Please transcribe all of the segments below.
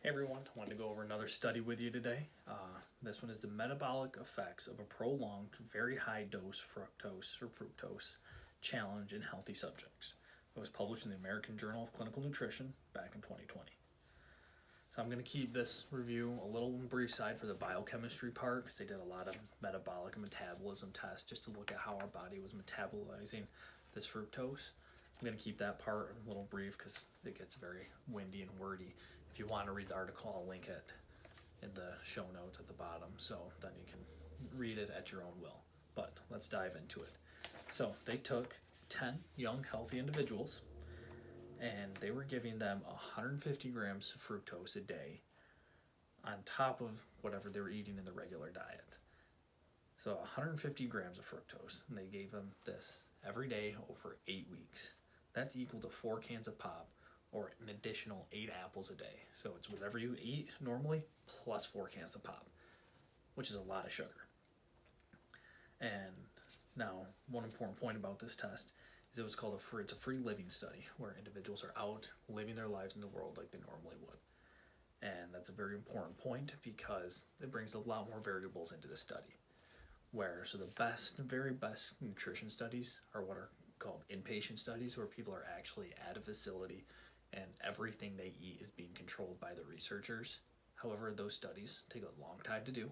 Hey everyone, I wanted to go over another study with you today. This one is the metabolic effects of a prolonged, very high dose fructose challenge in healthy subjects. It was published in the American Journal of Clinical Nutrition back in 2020. So I'm going to keep this review a little on the brief side for the biochemistry part because they did a lot of metabolic and metabolism tests just to look at how our body was metabolizing this fructose. I'm going to keep that part a little brief because it gets very windy and wordy. If you want to read the article, I'll link it in the show notes at the bottom, so then you can read it at your own will. But let's dive into it. So they took 10 young, healthy individuals, and they were giving them 150 grams of fructose a day on top of whatever they were eating in the regular diet. So 150 grams of fructose, and they gave them this every day over 8 weeks. That's equal to 4 cans of pop, or an additional 8 apples a day. So it's whatever you eat normally plus 4 cans of pop, which is a lot of sugar. And now, one important point about this test is it's called it's a free living study, where individuals are out living their lives in the world like they normally would. And that's a very important point because it brings a lot more variables into the study. So the very best nutrition studies are what are called inpatient studies, where people are actually at a facility and everything they eat is being controlled by the researchers. However, those studies take a long time to do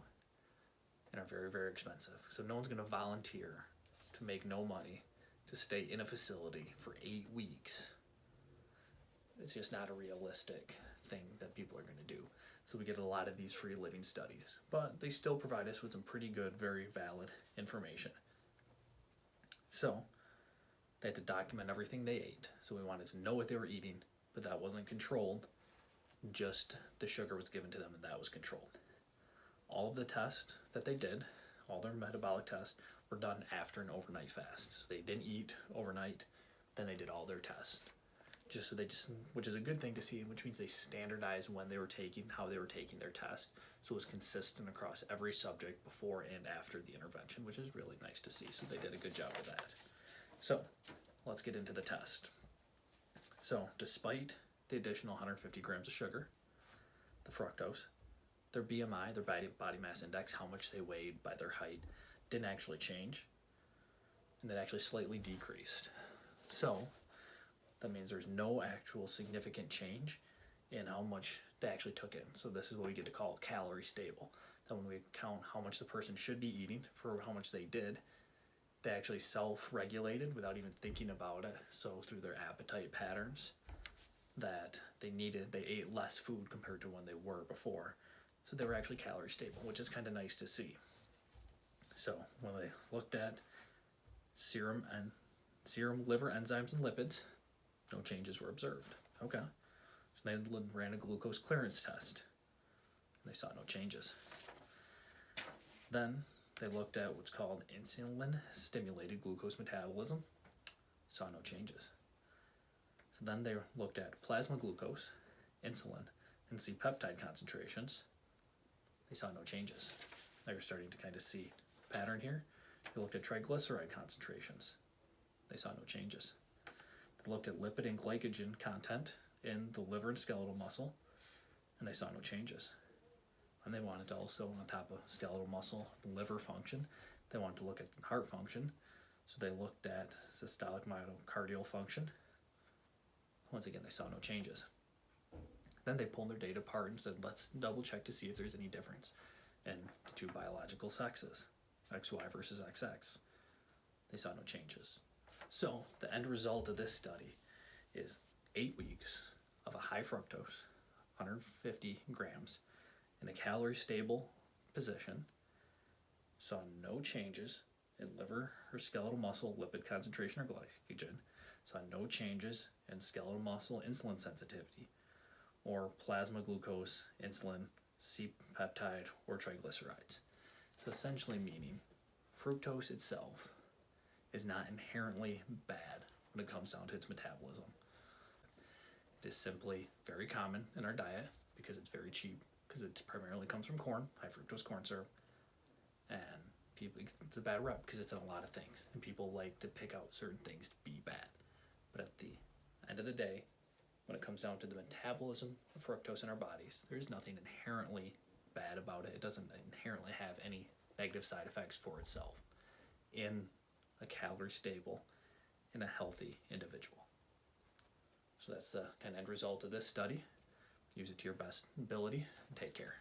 and are very, very expensive. So no one's going to volunteer to make no money to stay in a facility for 8 weeks. It's just not a realistic thing that people are going to do. So we get a lot of these free living studies, but they still provide us with some pretty good, very valid information. So they had to document everything they ate. So we wanted to know what they were eating, but that wasn't controlled. Just the sugar was given to them and that was controlled. All of the tests that they did, all their metabolic tests, were done after an overnight fast. So they didn't eat overnight, then they did all their tests. Which is a good thing to see, which means they standardized when they were taking, how they were taking their test. So it was consistent across every subject before and after the intervention, which is really nice to see. So they did a good job with that. So let's get into the test. So despite the additional 150 grams of sugar, the fructose, their BMI, their body mass index, how much they weighed by their height, didn't actually change, and it actually slightly decreased. So that means there's no actual significant change in how much they actually took in. So this is what we get to call calorie stable. That when we count how much the person should be eating for how much they did, they actually self-regulated without even thinking about it. So through their appetite patterns that they ate less food compared to when they were before. So they were actually calorie stable, which is kind of nice to see. So when they looked at serum liver enzymes and lipids, no changes were observed. Okay. So they ran a glucose clearance test. They saw no changes. Then they looked at what's called insulin-stimulated glucose metabolism. Saw no changes. So then they looked at plasma glucose, insulin, and C-peptide concentrations. They saw no changes. They were starting to kind of see a pattern here. They looked at triglyceride concentrations. They saw no changes. They looked at lipid and glycogen content in the liver and skeletal muscle, and they saw no changes. And they wanted to also, on top of skeletal muscle, liver function, they wanted to look at heart function. So they looked at systolic myocardial function. Once again, they saw no changes. Then they pulled their data apart and said, let's double check to see if there's any difference in the two biological sexes, XY versus XX. They saw no changes. So the end result of this study is 8 weeks of a high fructose, 150 grams, in a calorie stable position, saw no changes in liver or skeletal muscle lipid concentration or glycogen, saw no changes in skeletal muscle insulin sensitivity or plasma glucose, insulin, C-peptide, or triglycerides. So essentially meaning fructose itself is not inherently bad when it comes down to its metabolism. It is simply very common in our diet because it's very cheap, because it primarily comes from corn, high fructose corn syrup, and it's a bad rep because it's in a lot of things, and people like to pick out certain things to be bad. But at the end of the day, when it comes down to the metabolism of fructose in our bodies, there's nothing inherently bad about it. It doesn't inherently have any negative side effects for itself in a calorie stable in a healthy individual. So that's the kind of end result of this study. Use it to your best ability and take care.